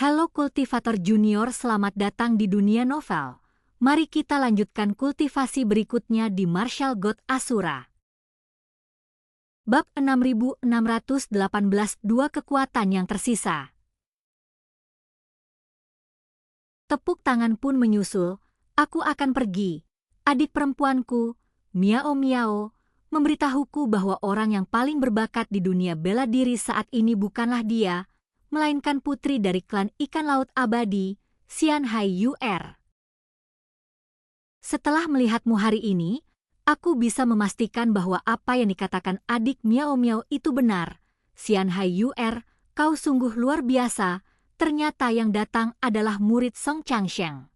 Halo kultivator junior, selamat datang di dunia novel. Mari kita lanjutkan kultivasi berikutnya di Martial God Asura. Bab 6618, dua kekuatan yang tersisa. Tepuk tangan pun menyusul, aku akan pergi. Adik perempuanku, Miao Miao, memberitahuku bahwa orang yang paling berbakat di dunia bela diri saat ini bukanlah dia, melainkan putri dari klan ikan laut abadi, Xian Hai Yuer. Setelah melihatmu hari ini, aku bisa memastikan bahwa apa yang dikatakan adik Miao Miao itu benar. Xian Hai Yuer, kau sungguh luar biasa, ternyata yang datang adalah murid Song Changsheng.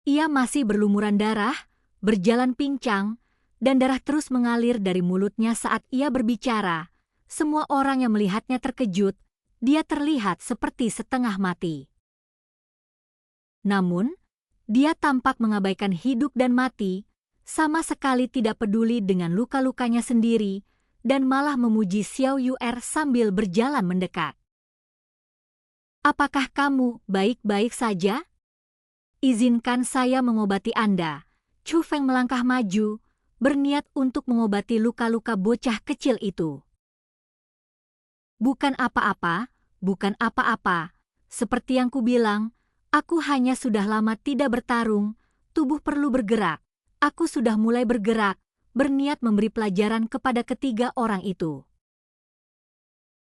Ia masih berlumuran darah, berjalan pincang, dan darah terus mengalir dari mulutnya saat ia berbicara. Semua orang yang melihatnya terkejut, dia terlihat seperti setengah mati. Namun, dia tampak mengabaikan hidup dan mati, sama sekali tidak peduli dengan luka-lukanya sendiri, dan malah memuji Xiao Yuer sambil berjalan mendekat. Apakah kamu baik-baik saja? Izinkan saya mengobati Anda. Chu Feng melangkah maju, berniat untuk mengobati luka-luka bocah kecil itu. Bukan apa-apa, bukan apa-apa. Seperti yang kubilang, aku hanya sudah lama tidak bertarung, tubuh perlu bergerak. Aku sudah mulai bergerak, berniat memberi pelajaran kepada ketiga orang itu.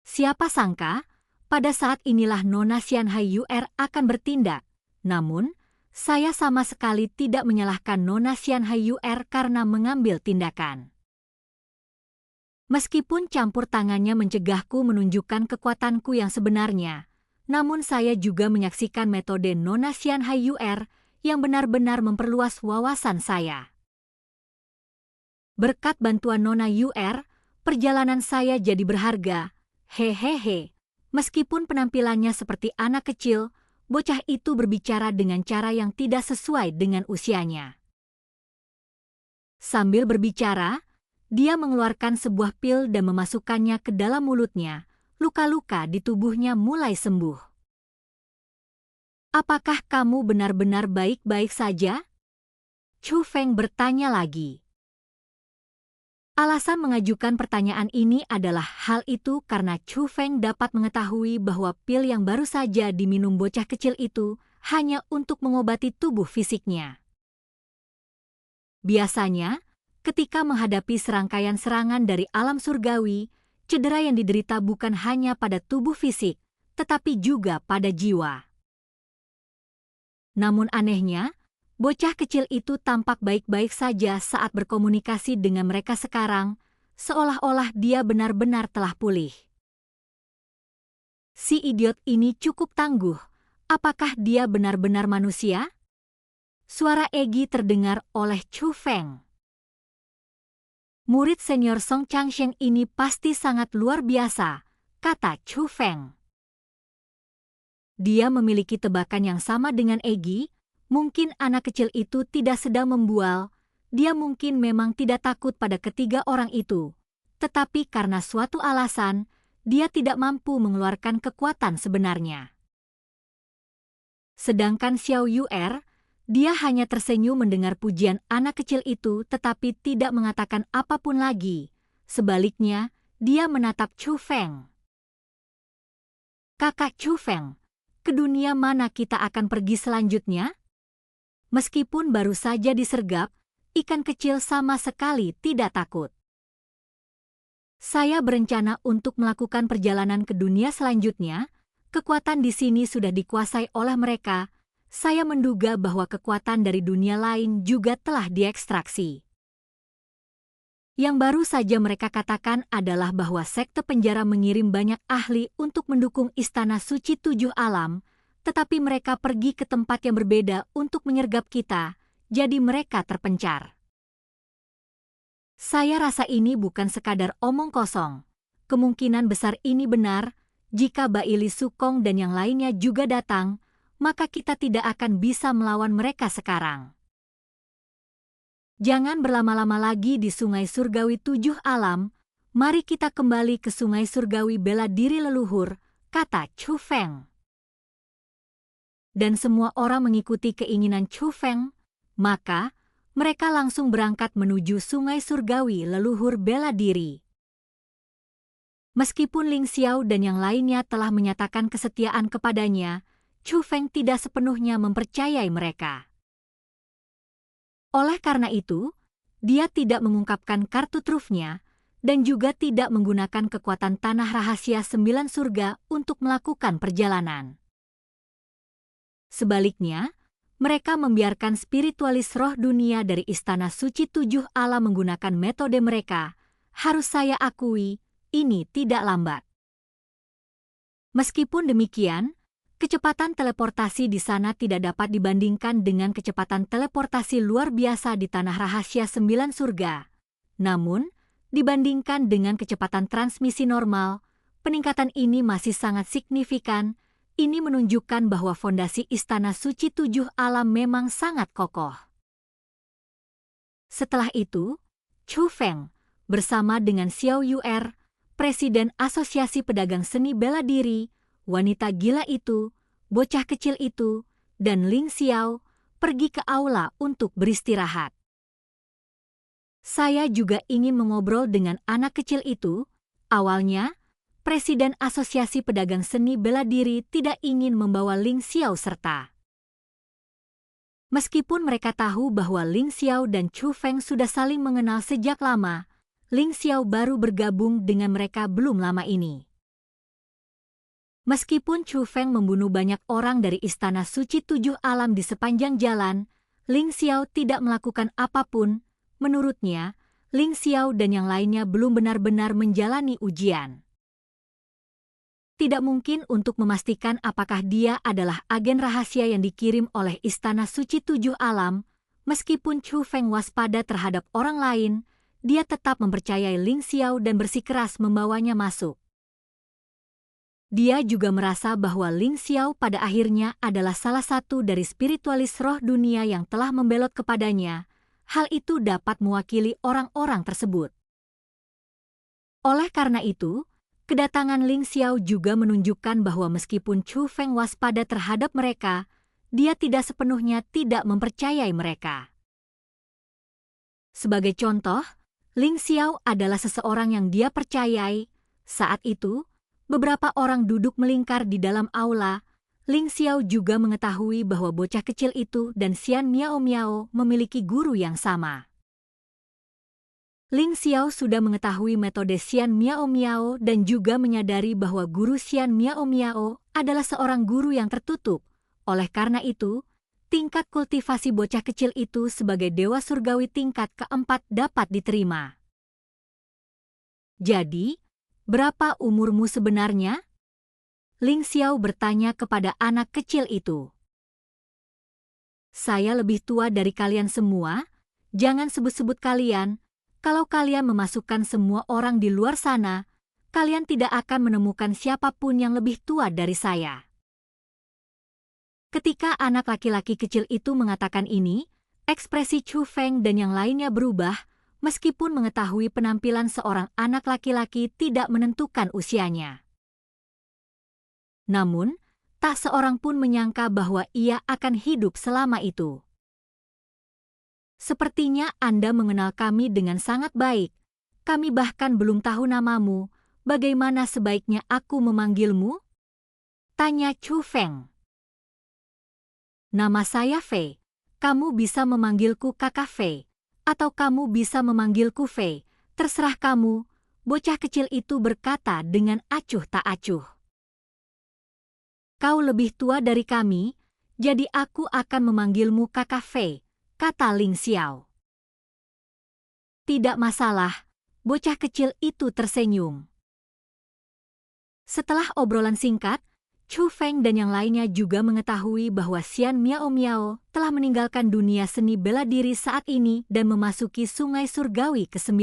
Siapa sangka, pada saat inilah Nona Xian Hai Yuer akan bertindak. Namun, saya sama sekali tidak menyalahkan Nona Xian Hai Yuer karena mengambil tindakan. Meskipun campur tangannya mencegahku menunjukkan kekuatanku yang sebenarnya, namun saya juga menyaksikan metode Nona Xian Hai Yuer yang benar-benar memperluas wawasan saya. Berkat bantuan Nona Yuer, perjalanan saya jadi berharga. Hehehe, meskipun penampilannya seperti anak kecil, bocah itu berbicara dengan cara yang tidak sesuai dengan usianya. Sambil berbicara, dia mengeluarkan sebuah pil dan memasukkannya ke dalam mulutnya. Luka-luka di tubuhnya mulai sembuh. Apakah kamu benar-benar baik-baik saja? Chu Feng bertanya lagi. Alasan mengajukan pertanyaan ini adalah hal itu karena Chu Feng dapat mengetahui bahwa pil yang baru saja diminum bocah kecil itu hanya untuk mengobati tubuh fisiknya. Biasanya, ketika menghadapi serangkaian serangan dari alam surgawi, cedera yang diderita bukan hanya pada tubuh fisik, tetapi juga pada jiwa. Namun anehnya, bocah kecil itu tampak baik-baik saja saat berkomunikasi dengan mereka sekarang, seolah-olah dia benar-benar telah pulih. Si idiot ini cukup tangguh. Apakah dia benar-benar manusia? Suara Egi terdengar oleh Chu Feng. Murid senior Song Changsheng ini pasti sangat luar biasa, kata Chu Feng. Dia memiliki tebakan yang sama dengan Egi. Mungkin anak kecil itu tidak sedang membual, dia mungkin memang tidak takut pada ketiga orang itu. Tetapi karena suatu alasan, dia tidak mampu mengeluarkan kekuatan sebenarnya. Sedangkan Xiao Yuer, dia hanya tersenyum mendengar pujian anak kecil itu tetapi tidak mengatakan apapun lagi. Sebaliknya, dia menatap Chu Feng. Kakak Chu Feng, ke dunia mana kita akan pergi selanjutnya? Meskipun baru saja disergap, ikan kecil sama sekali tidak takut. Saya berencana untuk melakukan perjalanan ke dunia selanjutnya. Kekuatan di sini sudah dikuasai oleh mereka. Saya menduga bahwa kekuatan dari dunia lain juga telah diekstraksi. Yang baru saja mereka katakan adalah bahwa sekte penjara mengirim banyak ahli untuk mendukung istana suci 7 alam, tetapi mereka pergi ke tempat yang berbeda untuk menyergap kita, jadi mereka terpencar. Saya rasa ini bukan sekadar omong kosong. Kemungkinan besar ini benar, jika Baili Sukong dan yang lainnya juga datang, maka kita tidak akan bisa melawan mereka sekarang. Jangan berlama-lama lagi di Sungai Surgawi 7 alam, mari kita kembali ke Sungai Surgawi bela diri leluhur, kata Chu Feng. Dan semua orang mengikuti keinginan Chu Feng, maka mereka langsung berangkat menuju sungai surgawi leluhur bela diri. Meskipun Ling Xiao dan yang lainnya telah menyatakan kesetiaan kepadanya, Chu Feng tidak sepenuhnya mempercayai mereka. Oleh karena itu, dia tidak mengungkapkan kartu trufnya dan juga tidak menggunakan kekuatan tanah rahasia 9 surga untuk melakukan perjalanan. Sebaliknya, mereka membiarkan spiritualis roh dunia dari Istana Suci 7 Alam menggunakan metode mereka. Harus saya akui, ini tidak lambat. Meskipun demikian, kecepatan teleportasi di sana tidak dapat dibandingkan dengan kecepatan teleportasi luar biasa di tanah rahasia 9 surga. Namun, dibandingkan dengan kecepatan transmisi normal, peningkatan ini masih sangat signifikan. Ini menunjukkan bahwa fondasi Istana Suci 7 Alam memang sangat kokoh. Setelah itu, Chu Feng bersama dengan Xiao Yuer, Presiden Asosiasi Pedagang Seni Bela Diri, wanita gila itu, bocah kecil itu, dan Ling Xiao pergi ke aula untuk beristirahat. Saya juga ingin mengobrol dengan anak kecil itu. Awalnya, Presiden Asosiasi Pedagang Seni Bela Diri tidak ingin membawa Ling Xiao serta. Meskipun mereka tahu bahwa Ling Xiao dan Chu Feng sudah saling mengenal sejak lama, Ling Xiao baru bergabung dengan mereka belum lama ini. Meskipun Chu Feng membunuh banyak orang dari Istana Suci 7 Alam di sepanjang jalan, Ling Xiao tidak melakukan apapun. Menurutnya, Ling Xiao dan yang lainnya belum benar-benar menjalani ujian. Tidak mungkin untuk memastikan apakah dia adalah agen rahasia yang dikirim oleh Istana Suci 7 Alam. Meskipun Chu Feng waspada terhadap orang lain, dia tetap mempercayai Ling Xiao dan bersikeras membawanya masuk. Dia juga merasa bahwa Ling Xiao pada akhirnya adalah salah satu dari spiritualis roh dunia yang telah membelot kepadanya. Hal itu dapat mewakili orang-orang tersebut. Oleh karena itu, kedatangan Ling Xiao juga menunjukkan bahwa meskipun Chu Feng waspada terhadap mereka, dia tidak sepenuhnya tidak mempercayai mereka. Sebagai contoh, Ling Xiao adalah seseorang yang dia percayai. Saat itu, beberapa orang duduk melingkar di dalam aula. Ling Xiao juga mengetahui bahwa bocah kecil itu dan Xian Miao Miao memiliki guru yang sama. Ling Xiao sudah mengetahui metode Xian Miao Miao dan juga menyadari bahwa guru Xian Miao Miao adalah seorang guru yang tertutup. Oleh karena itu, tingkat kultivasi bocah kecil itu sebagai dewa surgawi tingkat keempat dapat diterima. Jadi, berapa umurmu sebenarnya? Ling Xiao bertanya kepada anak kecil itu. Saya lebih tua dari kalian semua, jangan sebut-sebut kalian. Kalau kalian memasukkan semua orang di luar sana, kalian tidak akan menemukan siapapun yang lebih tua dari saya. Ketika anak laki-laki kecil itu mengatakan ini, ekspresi Chu Feng dan yang lainnya berubah, meskipun mengetahui penampilan seorang anak laki-laki tidak menentukan usianya. Namun, tak seorang pun menyangka bahwa ia akan hidup selama itu. Sepertinya Anda mengenal kami dengan sangat baik. Kami bahkan belum tahu namamu. Bagaimana sebaiknya aku memanggilmu? Tanya Chu Feng. Nama saya Fei. Kamu bisa memanggilku Kakak Fei. Atau kamu bisa memanggilku Fei. Terserah kamu. Bocah kecil itu berkata dengan acuh tak acuh. Kau lebih tua dari kami, jadi aku akan memanggilmu Kakak Fei, kata Ling Xiao. Tidak masalah, bocah kecil itu tersenyum. Setelah obrolan singkat, Chu Feng dan yang lainnya juga mengetahui bahwa Xian Miao Miao telah meninggalkan dunia seni bela diri saat ini dan memasuki sungai surgawi ke-9.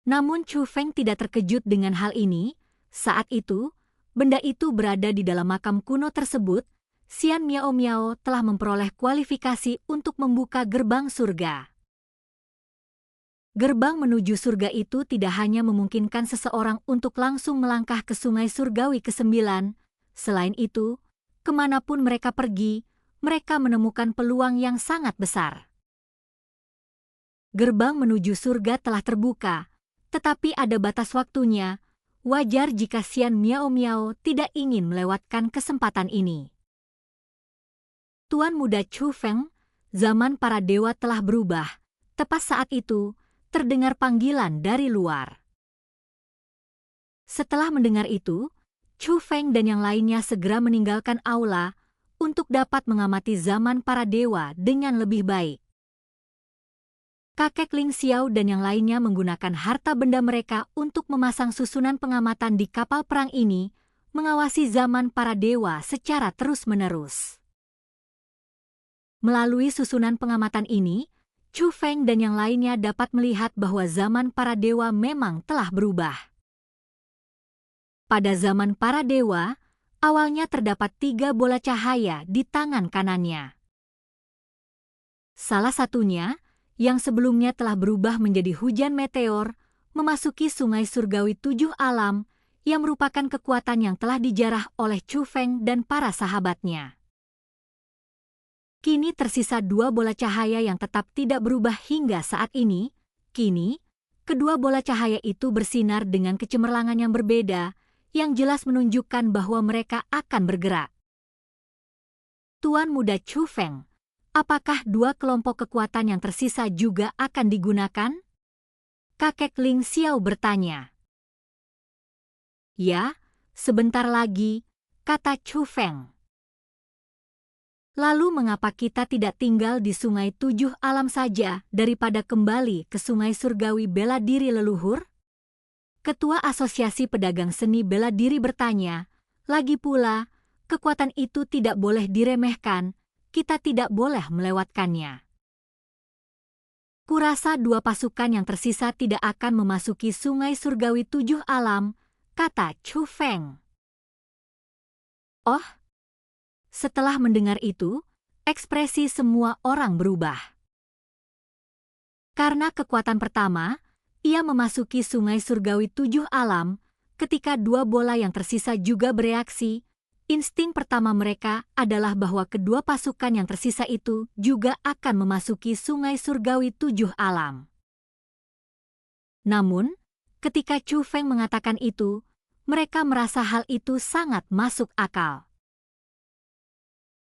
Namun Chu Feng tidak terkejut dengan hal ini. Saat itu, benda itu berada di dalam makam kuno tersebut. Xian Miao Miao telah memperoleh kualifikasi untuk membuka gerbang surga. Gerbang menuju surga itu tidak hanya memungkinkan seseorang untuk langsung melangkah ke sungai surgawi ke-9, selain itu, kemanapun mereka pergi, mereka menemukan peluang yang sangat besar. Gerbang menuju surga telah terbuka, tetapi ada batas waktunya. Wajar jika Xian Miao Miao tidak ingin melewatkan kesempatan ini. Tuan Muda Chu Feng, zaman para dewa telah berubah. Tepat saat itu, terdengar panggilan dari luar. Setelah mendengar itu, Chu Feng dan yang lainnya segera meninggalkan aula untuk dapat mengamati zaman para dewa dengan lebih baik. Kakek Ling Xiao dan yang lainnya menggunakan harta benda mereka untuk memasang susunan pengamatan di kapal perang ini, mengawasi zaman para dewa secara terus-menerus. Melalui susunan pengamatan ini, Chu Feng dan yang lainnya dapat melihat bahwa zaman para dewa memang telah berubah. Pada zaman para dewa, awalnya terdapat 3 bola cahaya di tangan kanannya. Salah satunya, yang sebelumnya telah berubah menjadi hujan meteor, memasuki sungai surgawi 7 alam, yang merupakan kekuatan yang telah dijarah oleh Chu Feng dan para sahabatnya. Kini tersisa 2 bola cahaya yang tetap tidak berubah hingga saat ini. Kini, kedua bola cahaya itu bersinar dengan kecemerlangan yang berbeda, yang jelas menunjukkan bahwa mereka akan bergerak. Tuan Muda Chu Feng, apakah 2 kelompok kekuatan yang tersisa juga akan digunakan? Kakek Ling Xiao bertanya. Ya, sebentar lagi, kata Chu Feng. Lalu mengapa kita tidak tinggal di sungai 7 alam saja daripada kembali ke sungai surgawi bela diri leluhur? Ketua Asosiasi Pedagang Seni Bela Diri bertanya, lagi pula, kekuatan itu tidak boleh diremehkan, kita tidak boleh melewatkannya. Kurasa 2 pasukan yang tersisa tidak akan memasuki sungai surgawi 7 alam, kata Chu Feng. Oh, setelah mendengar itu, ekspresi semua orang berubah. Karena kekuatan pertama, ia memasuki sungai surgawi 7 alam, ketika 2 bola yang tersisa juga bereaksi, insting pertama mereka adalah bahwa kedua pasukan yang tersisa itu juga akan memasuki sungai surgawi 7 alam. Namun, ketika Chu Feng mengatakan itu, mereka merasa hal itu sangat masuk akal.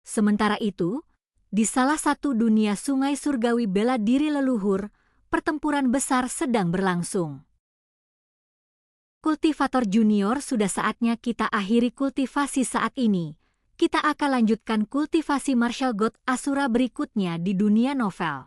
Sementara itu, di salah satu dunia sungai surgawi bela diri leluhur, pertempuran besar sedang berlangsung. Kultivator junior, sudah saatnya kita akhiri kultivasi saat ini. Kita akan lanjutkan kultivasi martial god Asura berikutnya di dunia novel.